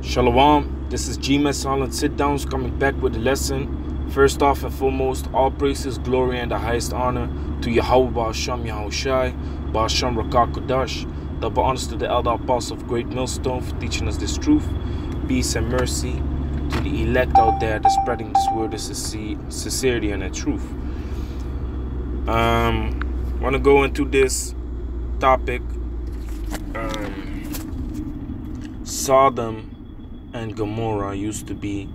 Shalom, this is G-Mess Silent Sit Downs coming back with a lesson. First off and foremost, all praises, glory, and the highest honor to Yahawah, Ba'asham Yahushai, Ba'asham Rakakodash. Double honors to the elder apostle of Great Millstone for teaching us this truth. Peace and mercy to the elect out there that's spreading this word of sincerity and the truth. Want to go into this topic. Sodom and Gomorrah used to be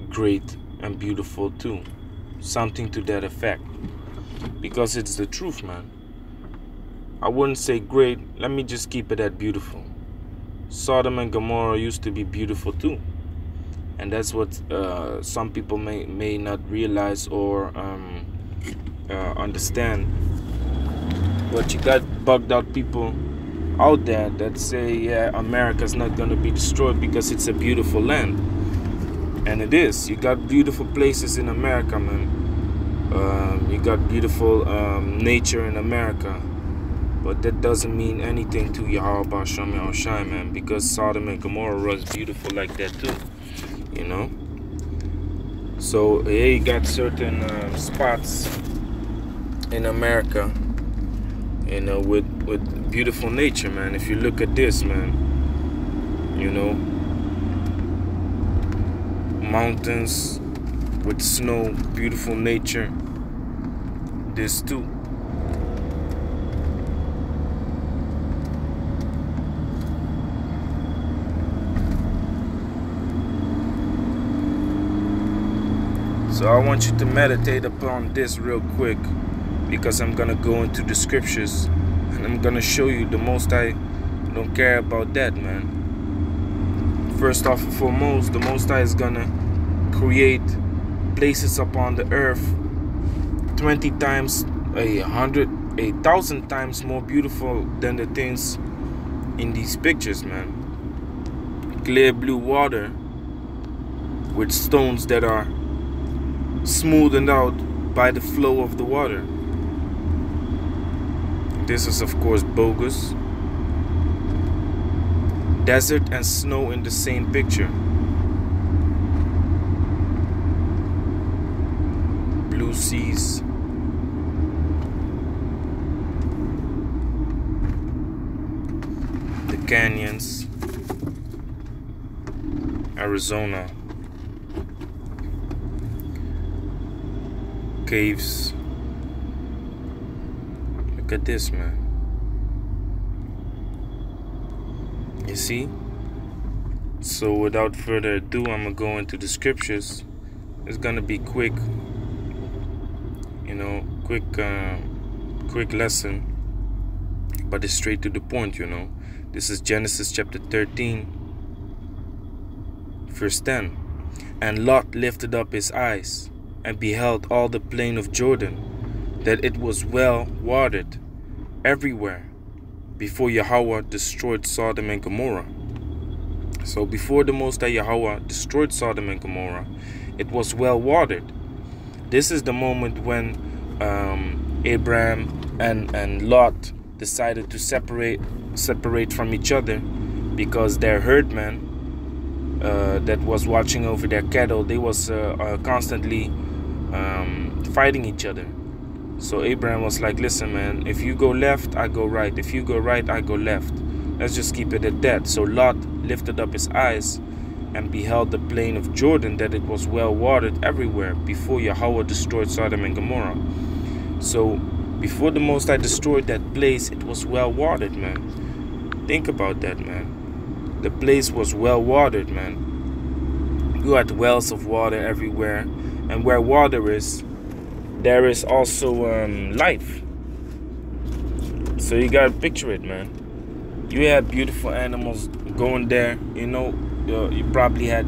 great and beautiful too. Something to that effect. Because it's the truth, man. I wouldn't say great. Let me just keep it at beautiful. Sodom and Gomorrah used to be beautiful too. And that's what some people may not realize or understand. But you got bugged out people out there that say, yeah, America's not going to be destroyed because it's a beautiful land. And it is. You got beautiful places in America, man. You got beautiful nature in America. But that doesn't mean anything to Yahawah, Ba'asham Yahushai, man. Because Sodom and Gomorrah was beautiful like that too. You know? So, yeah, you got certain spots in America, you know, with beautiful nature, man. If you look at this, man, you know, mountains with snow, beautiful nature. This too. So I want you to meditate upon this real quick, because I'm gonna go into the scriptures and I'm gonna show you the Most High don't care about that, man. First off and foremost, the Most High is gonna create places upon the earth 20 times, 100, 1,000 times more beautiful than the things in these pictures, man. Clear blue water with stones that are smoothened out by the flow of the water. This is of course bogus. Desert and snow in the same picture. Blue seas. The canyons. Arizona. Caves. Look at this, man. You see? So without further ado, I'm gonna go into the scriptures. It's gonna be quick, you know, quick lesson, but it's straight to the point, you know. This is Genesis chapter 13, verse 10. And Lot lifted up his eyes and beheld all the plain of Jordan, that it was well watered everywhere, before Yahawah destroyed Sodom and Gomorrah. So before the Most High Yahawah destroyed Sodom and Gomorrah, it was well watered. This is the moment when Abraham and Lot decided to separate from each other, because their herdman that was watching over their cattle, they was constantly fighting each other. So Abraham was like, listen, man, if you go left, I go right. If you go right, I go left. Let's just keep it at that. So Lot lifted up his eyes and beheld the plain of Jordan, that it was well watered everywhere, before Yahawah destroyed Sodom and Gomorrah. So before the Most High destroyed that place, it was well watered, man. Think about that, man. The place was well watered, man. You had wells of water everywhere, and where water is, there is also life. So you gotta picture it, man. You had beautiful animals going there, you know. You probably had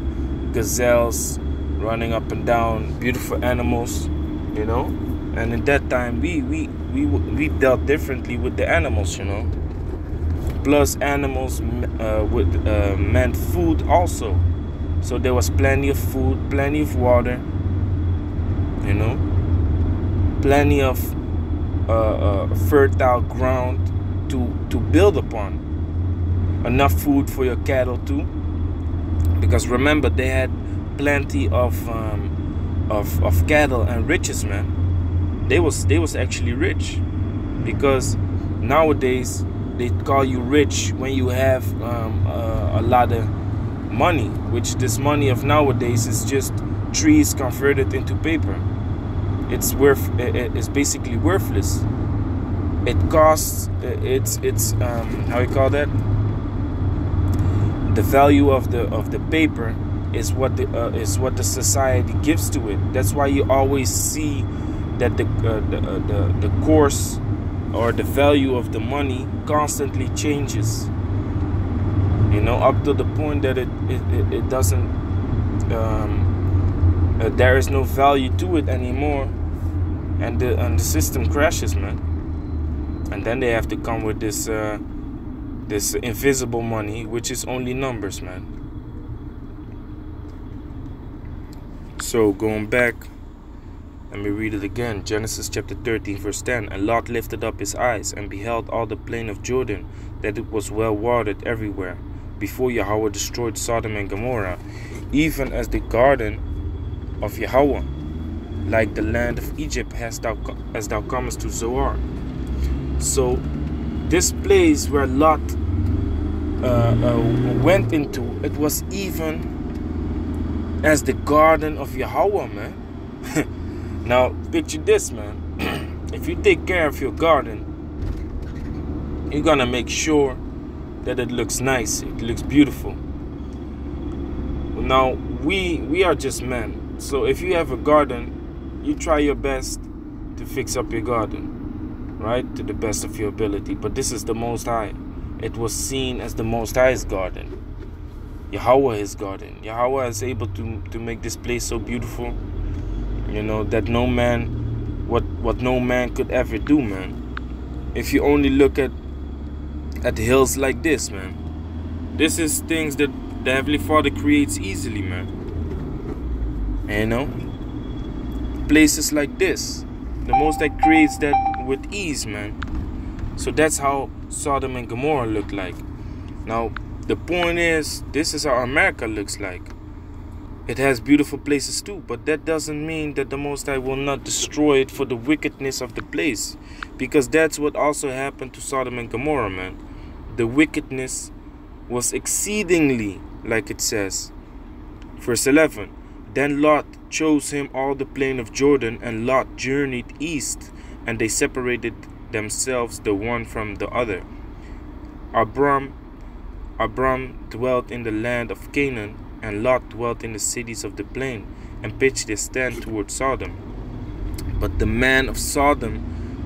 gazelles running up and down, beautiful animals, you know. And in that time, we dealt differently with the animals, you know. Plus animals meant food also. So there was plenty of food, plenty of water, you know, plenty of fertile ground to build upon. Enough food for your cattle too. Because remember, they had plenty of cattle and riches, man. They was actually rich. Because nowadays they call you rich when you have a lot of money, which this money of nowadays is just trees converted into paper. It's basically worthless. It costs it's how you call that, the value of the paper is what the society gives to it. That's why you always see that the course or the value of the money constantly changes, you know, up to the point that it doesn't there is no value to it anymore, and the system crashes, man. And then they have to come with this this invisible money, which is only numbers, man. So going back, let me read it again. Genesis chapter 13 verse 10. And Lot lifted up his eyes and beheld all the plain of Jordan, that it was well watered everywhere, before Yahawah destroyed Sodom and Gomorrah, even as the garden of Yahawah, like the land of Egypt, as thou comest to Zoar. So this place where Lot went into, it was even as the garden of Yahawah, man. Now picture this, man. If you take care of your garden, you're gonna make sure that it looks nice, it looks beautiful. Now we are just men, so if you have a garden, you try your best to fix up your garden, right, to the best of your ability. But this is the Most High. It was seen as the Most High's garden, Yahawah, his garden. Yahawah is able to make this place so beautiful, you know, that no man, what no man could ever do, man. If you only look at hills like this, man, this is things that the Heavenly Father creates easily, man. And, you know, places like this, the Most High creates that with ease, man. So that's how Sodom and Gomorrah look like. Now the point is, this is how America looks like. It has beautiful places too, but that doesn't mean that the Most High will not destroy it for the wickedness of the place, because that's what also happened to Sodom and Gomorrah, man. The wickedness was exceedingly, like it says. Verse 11. Then Lot chose him all the plain of Jordan, and Lot journeyed east, and they separated themselves the one from the other. Abram dwelt in the land of Canaan, and Lot dwelt in the cities of the plain, and pitched his tent toward Sodom. But the men of Sodom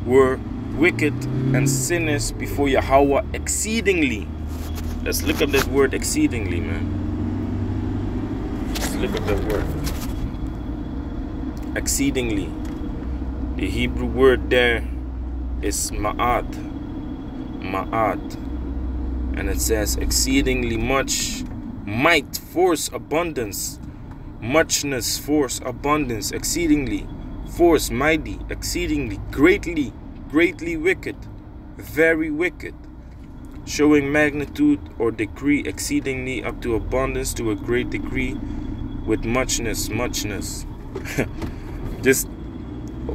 were wicked and sinners before Yahawah exceedingly. Let's look up that word exceedingly, man. Let's look up that word. Exceedingly. The Hebrew word there is ma'at. Ma'at. And it says exceedingly much, might, force, abundance, muchness, force, abundance, exceedingly, force, mighty, exceedingly, greatly, greatly wicked, very wicked, showing magnitude or degree, exceedingly up to abundance, to a great degree, with muchness, muchness. Just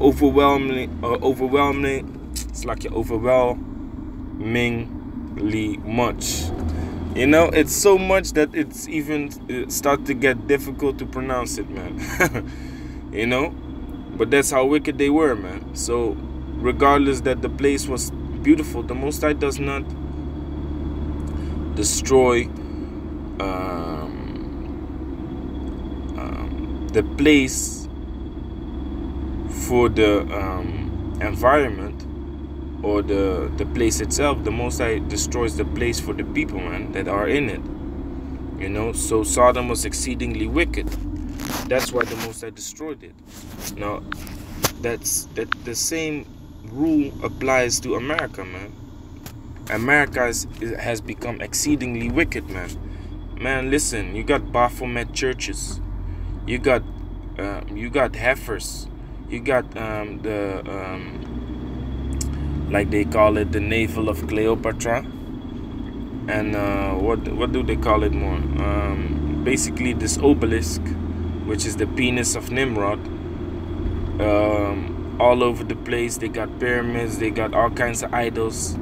overwhelmingly, it's like you're overwhelmingly much. You know, it's so much that it's even start to get difficult to pronounce it, man. You know, but that's how wicked they were, man. So regardless that the place was beautiful, the Most High does not destroy the place for the environment or the place itself. The Most High destroys the place for the people, man, that are in it. You know, so Sodom was exceedingly wicked. That's why the Most High destroyed it. Now, that the same rule applies to America, man. America has become exceedingly wicked, man. Man, listen, you got Baphomet churches, you got heifers, you got like they call it, the navel of Cleopatra, and what do they call it more? basically this obelisk, which is the penis of Nimrod. All over the place. They got pyramids, they got all kinds of idols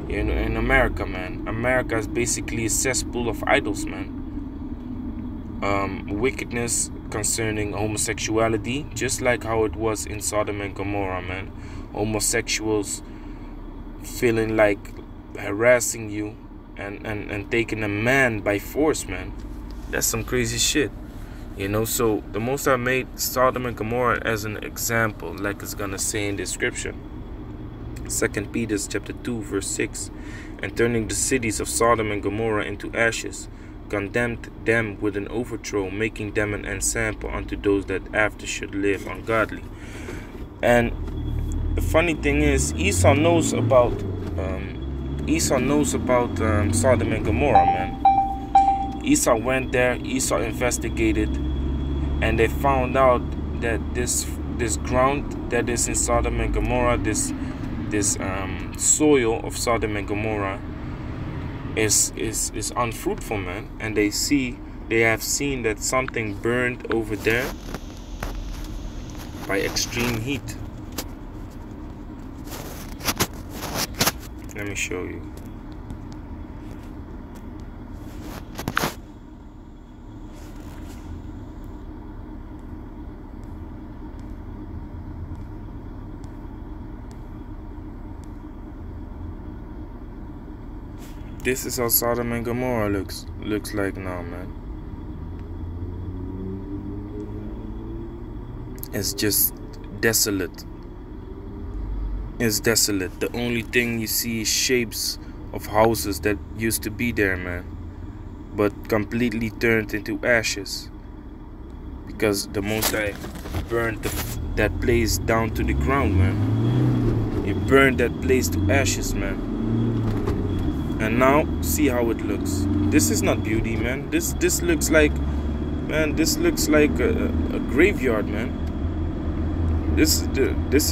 in America, man. America is basically a cesspool of idols, man. Wickedness concerning homosexuality, just like how it was in Sodom and Gomorrah, man. Homosexuals feeling like harassing you and taking a man by force, man. That's some crazy shit. You know, so the Most High made Sodom and Gomorrah as an example, like it's gonna say in the scripture. 2 Peter chapter 2 verse 6. And turning the cities of Sodom and Gomorrah into ashes, condemned them with an overthrow, making them an ensample unto those that after should live ungodly. And the funny thing is, Esau knows about Sodom and Gomorrah, man. Esau went there, Esau investigated, and they found out that this ground that is in Sodom and Gomorrah, this soil of Sodom and Gomorrah is unfruitful, man. And they have seen that something burned over there by extreme heat. Let me show you. This is how Sodom and Gomorrah looks like now, man. It's just desolate. It's desolate. The only thing you see is shapes of houses that used to be there, man, but completely turned into ashes because the Most High burned that place down to the ground, man. He burned that place to ashes, man. And now see how it looks. This is not beauty, man. This looks like, man, this looks like a graveyard, man. This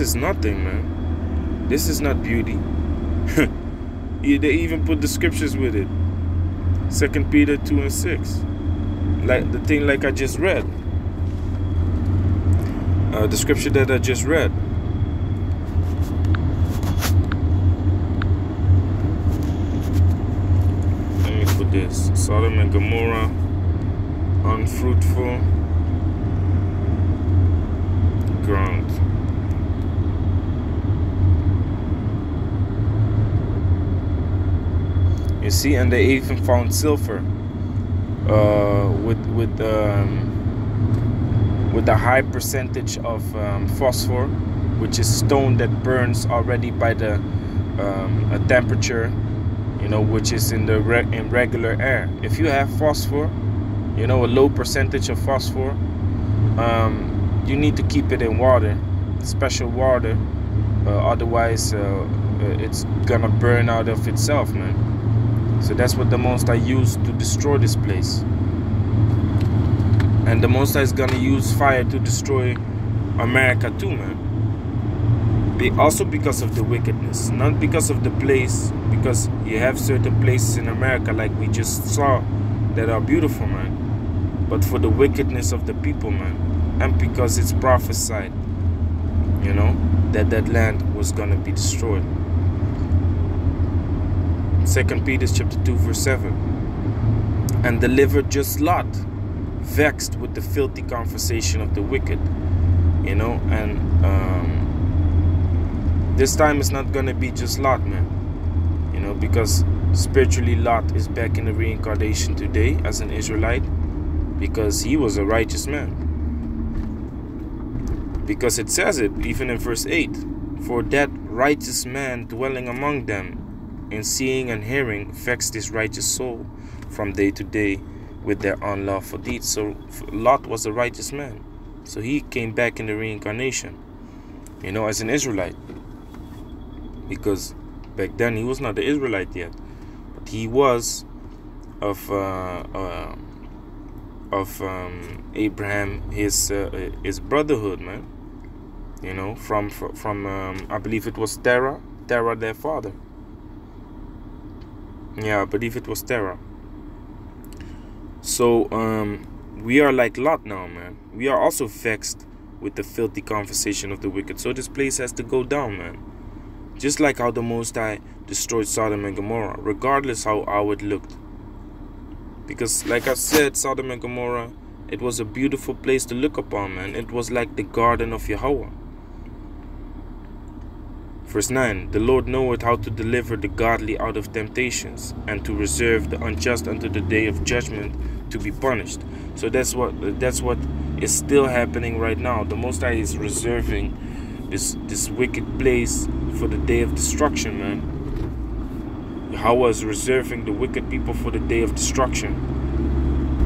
is nothing, man. This is not beauty. They even put the scriptures with it. 2 Peter 2 and 6. Like the thing like I just read. The scripture that I just read. Let me put this. Sodom and Gomorrah, unfruitful ground. You see, and they even found silver with a high percentage of phosphor, which is stone that burns already by the a temperature, you know, which is in regular air. If you have phosphor, you know, a low percentage of phosphor, you need to keep it in water, special water, otherwise it's gonna burn out of itself, man. So that's what the Most High used to destroy this place. And the Most High is gonna use fire to destroy America too, man. Also because of the wickedness, not because of the place, because you have certain places in America like we just saw that are beautiful, man, but for the wickedness of the people, man, and because it's prophesied, you know, that land was gonna be destroyed. 2 Peter chapter 2 verse 7. And delivered just Lot, vexed with the filthy conversation of the wicked, you know. And this time it's not gonna be just Lot, man, you know, because spiritually Lot is back in the reincarnation today as an Israelite, because he was a righteous man. Because it says it even in verse 8, for that righteous man dwelling among them, in seeing and hearing, vexed his righteous soul from day to day with their unlawful deeds. So Lot was a righteous man, so he came back in the reincarnation, you know, as an Israelite, because back then he was not the Israelite yet, but he was of Abraham, his brotherhood, man, you know, from I believe it was Terah their father. Yeah, I believe it was Terah. So we are like Lot now, man. We are also vexed with the filthy conversation of the wicked. So this place has to go down, man. Just like how the Most High destroyed Sodom and Gomorrah, regardless how it looked. Because like I said, Sodom and Gomorrah, it was a beautiful place to look upon, man. It was like the garden of Yahawah. Verse 9, the Lord knoweth how to deliver the godly out of temptations, and to reserve the unjust unto the day of judgment to be punished. So that's what is still happening right now. The Most High is reserving this wicked place for the day of destruction, man. Yahawah is reserving the wicked people for the day of destruction.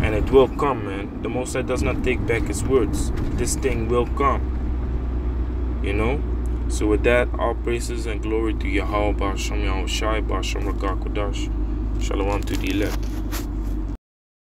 And it will come, man. The Most High does not take back his words. This thing will come. You know? So with that, all praises and glory to Yahawah, Ba'asham Yahushai, Ba'asham Rakakodash. Shalom to the elect.